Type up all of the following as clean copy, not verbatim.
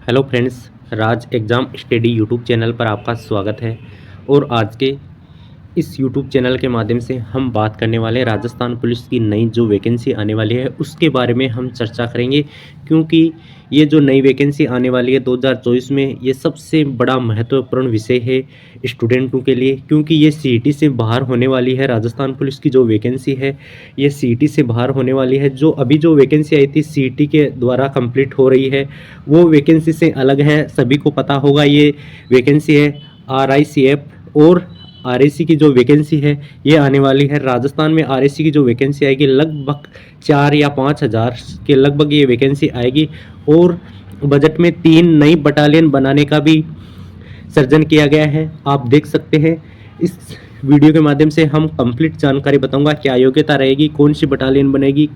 Hello friends, राज exam study YouTube channel पर आपका स्वागत है। और आज के इस यूट्यूब चैनल के माध्यम से हम बात करने वाले हैं राजस्थान पुलिस की नई जो वैकेंसी आने वाली है उसके बारे में हम चर्चा करेंगे। क्योंकि ये जो नई वैकेंसी आने वाली है 2024 में, ये सबसे बड़ा महत्वपूर्ण विषय है स्टूडेंटों के लिए। क्योंकि ये सीईटी से बाहर होने वाली है। राजस्थान पुलिस की जो वैकेंसी है ये सीईटी से बाहर होने वाली है। जो अभी जो वैकेंसी आई थी सीईटी के द्वारा कंप्लीट हो रही है वो वैकेंसी से अलग है। सभी को पता होगा ये वैकेंसी है RICF और RAC की जो वैकेंसी है ये आने वाली है। राजस्थान में RAC की जो वैकेंसी आएगी लगभग 4 या 5 हज़ार के लगभग ये वैकेंसी आएगी। और बजट में 3 नई बटालियन बनाने का भी सृजन किया गया है। आप देख सकते हैं इस वीडियो के माध्यम से हम कंप्लीट जानकारी बताऊंगा, क्या योग्यता रहेगी, कौन सी बटालियन बनेगी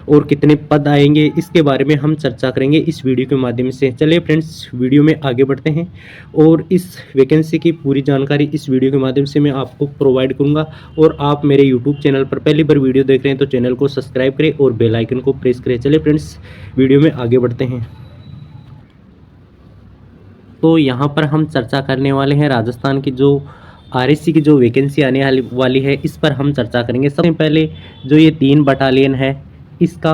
और कितने पद आएंगे, इसके बारे में हम चर्चा करेंगे इस वीडियो के माध्यम से। चलिए फ्रेंड्स, वीडियो में आगे बढ़ते हैं और इस वैकेंसी की पूरी जानकारी इस वीडियो के माध्यम से मैं आपको प्रोवाइड करूंगा। और आप मेरे यूट्यूब चैनल पर पहली बार वीडियो देख रहे हैं तो चैनल को सब्सक्राइब करें और बेल आइकन को प्रेस करें। चलिए फ्रेंड्स, वीडियो में आगे बढ़ते हैं। तो यहाँ पर हम चर्चा करने वाले हैं राजस्थान की जो RAC की जो वैकेंसी आने वाली है इस पर हम चर्चा करेंगे। सबसे पहले जो ये 3 बटालियन है इसका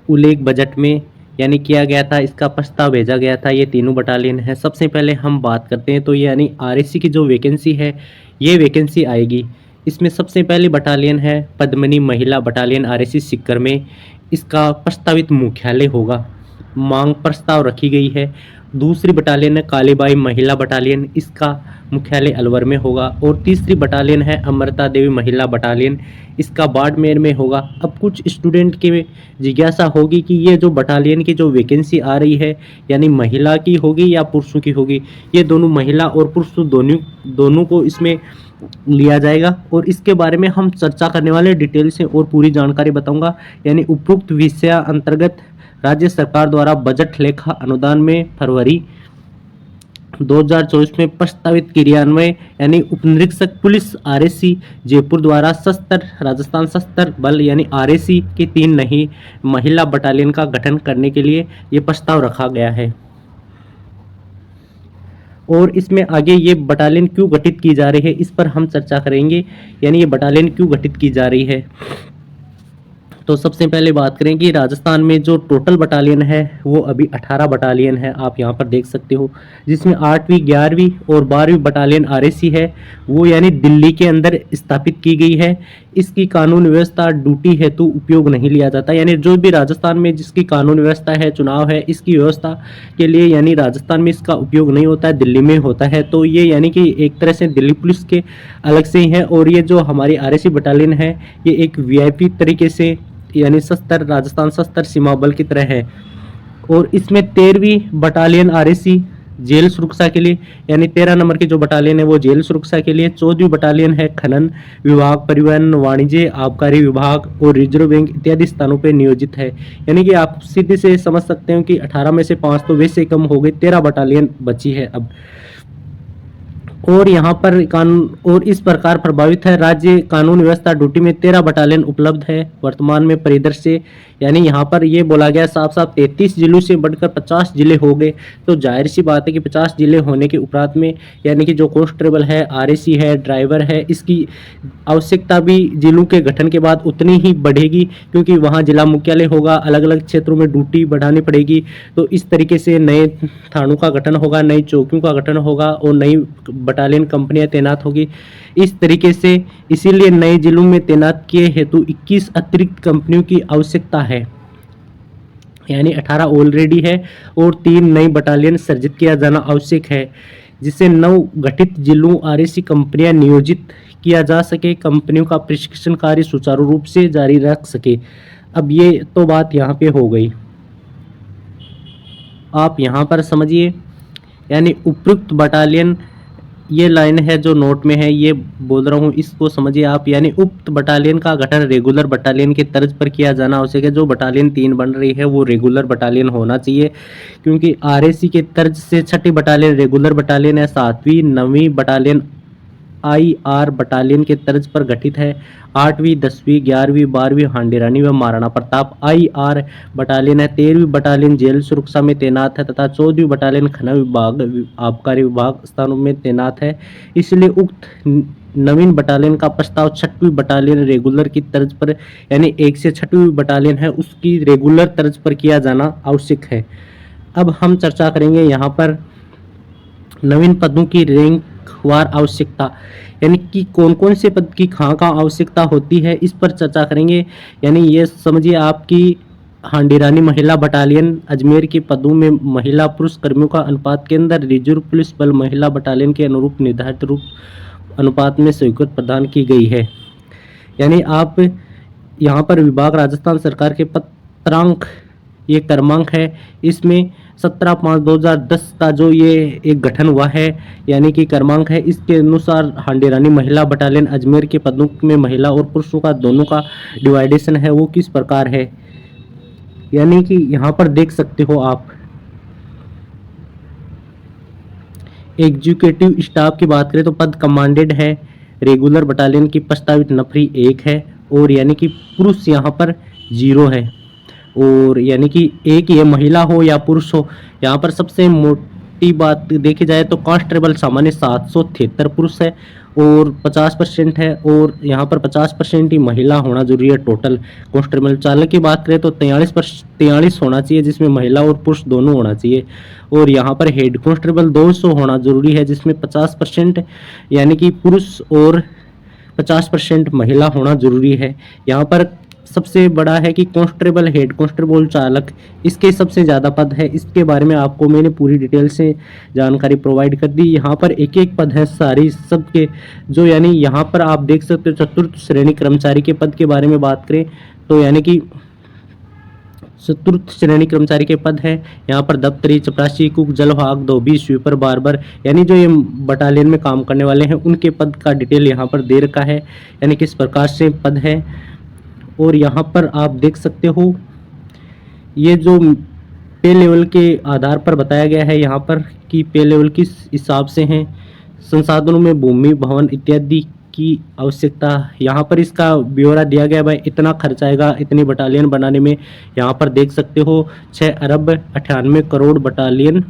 उल्लेख बजट में यानी किया गया था, इसका प्रस्ताव भेजा गया था। ये तीनों बटालियन है। सबसे पहले हम बात करते हैं तो यानी RAC की जो वैकेंसी है ये वैकेंसी आएगी। इसमें सबसे पहली बटालियन है पद्मिनी महिला बटालियन RAC सीकर में। इसका प्रस्तावित मुख्यालय होगा, मांग प्रस्ताव रखी गई है। दूसरी बटालियन है कालीबाई महिला बटालियन, इसका मुख्यालय अलवर में होगा। और तीसरी बटालियन है अमृता देवी महिला बटालियन, इसका बाड़मेर में होगा। अब कुछ स्टूडेंट की जिज्ञासा होगी कि ये जो बटालियन की जो वैकेंसी आ रही है यानी महिला की होगी या पुरुषों की होगी। ये दोनों महिला और पुरुष दोनों को इसमें लिया जाएगा और इसके बारे में हम चर्चा करने वाले डिटेल से और पूरी जानकारी बताऊंगा। यानी उपरोक्त विषय अंतर्गत राज्य सरकार द्वारा बजट लेखा अनुदान में फरवरी 2024 में प्रस्तावित क्रियान्वयन यानी उपनिरीक्षक पुलिस RAC जयपुर द्वारा सशस्त्र राजस्थान सशस्त्र बल यानी RAC की 3 नई महिला बटालियन का गठन करने के लिए ये प्रस्ताव रखा गया है। और इसमें आगे ये बटालियन क्यों गठित की जा रही है इस पर हम चर्चा करेंगे। यानी ये बटालियन क्यों गठित की जा रही है। तो सबसे पहले बात करें कि राजस्थान में जो टोटल बटालियन है वो अभी 18 बटालियन है, आप यहाँ पर देख सकते हो। जिसमें 8वीं 11वीं और 12वीं बटालियन RAC है वो यानी दिल्ली के अंदर स्थापित की गई है। इसकी कानून व्यवस्था ड्यूटी हेतु उपयोग नहीं लिया जाता। यानी जो भी राजस्थान में जिसकी कानून व्यवस्था है, चुनाव है, इसकी व्यवस्था के लिए यानी राजस्थान में इसका उपयोग नहीं होता है, दिल्ली में होता है। तो ये यानी कि एक तरह से दिल्ली पुलिस के अलग से ही है। और ये जो हमारी RAC बटालियन है ये एक VIP तरीके से यानी सशस्त्र राजस्थान सशस्त्र सीमा बल की तरह है। और इसमें 13वीं बटालियन RAC जेल सुरक्षा के लिए यानी 13 नंबर की जो बटालियन है वो जेल सुरक्षा के लिए। 14वीं बटालियन है खनन विभाग, परिवहन, वाणिज्य, आबकारी विभाग और रिजर्व बैंक इत्यादि स्थानों पर नियोजित है। यानी कि आप सीधे से समझ सकते हो कि 18 में से 5 तो वैसे कम हो गई, 13 बटालियन बची है अब। और यहाँ पर कानून और इस प्रकार प्रभावित है राज्य कानून व्यवस्था ड्यूटी में 13 बटालियन उपलब्ध है वर्तमान में परिदृश्य। यानी यहाँ पर ये बोला गया साफ साफ 33 जिलों से बढ़कर 50 जिले हो गए। तो जाहिर सी बात है कि 50 जिले होने के उपरांत में यानी कि जो कांस्टेबल है, RAC है, ड्राइवर है, इसकी आवश्यकता भी जिलों के गठन के बाद उतनी ही बढ़ेगी। क्योंकि वहाँ जिला मुख्यालय होगा, अलग अलग क्षेत्रों में ड्यूटी बढ़ानी पड़ेगी। तो इस तरीके से नए थानों का गठन होगा, नई चौकियों का गठन होगा और नई बटालियन कंपनियां तैनात होगी। इस तरीके से इसीलिए नए जिलों में तैनात किए हेतु 21 अतिरिक्त कंपनियों की आवश्यकता है। यानी 18 ऑलरेडी है और 3 नई बटालियन सृजित किया जाना आवश्यक है, जिससे 9 गठित जिलों RAC कंपनियां नियोजित किया जा सके, कंपनियों का प्रशिक्षण कार्य सुचारू रूप से जारी रख सके। अब ये तो बात यहाँ पे हो गई, आप यहाँ पर समझिए। यानी उपयुक्त बटालियन ये लाइन है जो नोट में है, ये बोल रहा हूँ, इसको समझिए आप। यानी उक्त बटालियन का गठन रेगुलर बटालियन के तर्ज पर किया जाना आवश्यक है। जो बटालियन 3 बन रही है वो रेगुलर बटालियन होना चाहिए। क्योंकि RAC के तर्ज से 6ठी बटालियन रेगुलर बटालियन है, 7वीं 9वीं बटालियन IR बटालियन के तर्ज पर गठित है। 8वीं 10वीं 11वीं 12वीं हांडी रानी व महाराणा प्रताप IR बटालियन है। 13वीं बटालियन जेल सुरक्षा में तैनात है तथा 14वीं बटालियन खनन विभाग आबकारी विभाग स्थानों में तैनात है। इसलिए उक्त नवीन बटालियन का प्रस्ताव 6वीं बटालियन रेगुलर की तर्ज पर यानी 1 से 6वीं बटालियन है उसकी रेगुलर तर्ज पर किया जाना आवश्यक है। अब हम चर्चा करेंगे यहाँ पर नवीन पदों की रैंक वार आवश्यकता, यानी कि कौन कौन से पद की कहाँ कहाँ आवश्यकता होती है, इस पर चर्चा करेंगे। यानी ये समझिए आपकी हांडी रानी महिला बटालियन अजमेर के पदों में महिला पुरुष कर्मियों का अनुपात के अंदर रिजर्व पुलिस बल महिला बटालियन के अनुरूप निर्धारित रूप अनुपात में स्वीकृत प्रदान की गई है। यानी आप यहाँ पर विभाग राजस्थान सरकार के पत्रांक ये क्रमांक है, इसमें 17/5/2010 का जो ये एक गठन हुआ है यानी कि क्रमांक है, इसके अनुसार हांडी रानी महिला बटालियन अजमेर के पदों में महिला और पुरुषों का दोनों का डिवाइडेशन है वो किस प्रकार है। यानी कि यहाँ पर देख सकते हो आप एग्जीक्यूटिव स्टाफ की बात करें तो पद कमांडेड है। रेगुलर बटालियन की प्रस्तावित नफरी 1 है और यानी कि पुरुष यहाँ पर 0 है। और यानी कि एक ये महिला हो या पुरुष हो, यहाँ पर सबसे मोटी बात देखी जाए तो कांस्टेबल सामान्य 773 पुरुष है और 50% है और यहाँ पर 50% ही महिला होना जरूरी है। टोटल कांस्टेबल चालक की बात करें तो 43 होना चाहिए जिसमें महिला और पुरुष दोनों होना चाहिए। और यहाँ पर हेड कांस्टेबल 200 होना जरूरी है जिसमें 50% यानी कि पुरुष और 50% महिला होना जरूरी है। यहाँ पर सबसे बड़ा है कि कांस्टेबल हेड कांस्टेबल चालक, इसके सबसे ज़्यादा पद है। इसके बारे में आपको मैंने पूरी डिटेल से जानकारी प्रोवाइड कर दी। यहाँ पर एक एक पद है सारी सबके जो, यानी यहाँ पर आप देख सकते हो चतुर्थ श्रेणी कर्मचारी के पद के बारे में बात करें तो यानी कि चतुर्थ श्रेणी कर्मचारी के पद है। यहाँ पर दफ्तरी, चपरासी, कुक, जलवाहक, धोबी, स्वीपर, बार्बर, यानी जो ये बटालियन में काम करने वाले हैं उनके पद का डिटेल यहाँ पर दे रखा है, यानी किस प्रकार से पद है। और यहाँ पर आप देख सकते हो ये जो पे लेवल के आधार पर बताया गया है यहाँ पर कि पे लेवल किस हिसाब से हैं। संसाधनों में भूमि, भवन इत्यादि की आवश्यकता, यहाँ पर इसका ब्यौरा दिया गया भाई इतना खर्च आएगा इतनी बटालियन बनाने में। यहाँ पर देख सकते हो 6 अरब 98 करोड़ बटालियन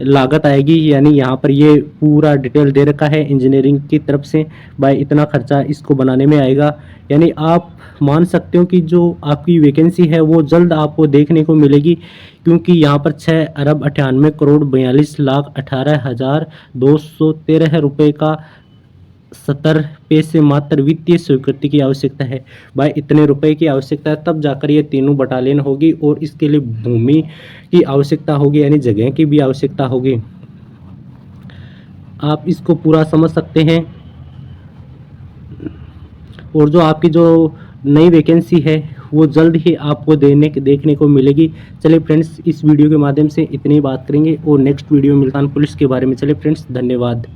लागत आएगी, यानी यहाँ पर ये पूरा डिटेल दे रखा है इंजीनियरिंग की तरफ से भाई इतना खर्चा इसको बनाने में आएगा। यानी आप मान सकते हो कि जो आपकी वैकेंसी है वो जल्द आपको देखने को मिलेगी, क्योंकि यहाँ पर 6 अरब 98 करोड़ 42,18,213 रुपये का 70 पैसे मात्र वित्तीय स्वीकृति की आवश्यकता है। भाई इतने रुपए की आवश्यकता है तब जाकर ये तीनों बटालियन होगी और इसके लिए भूमि की आवश्यकता होगी यानी जगह की भी आवश्यकता होगी। आप इसको पूरा समझ सकते हैं। और जो आपकी जो नई वैकेंसी है वो जल्द ही आपको देखने को मिलेगी। चलिए फ्रेंड्स, इस वीडियो के माध्यम से इतनी बात करेंगे और नेक्स्ट वीडियो में मिल्तान पुलिस के बारे में। चलिए फ्रेंड्स, धन्यवाद।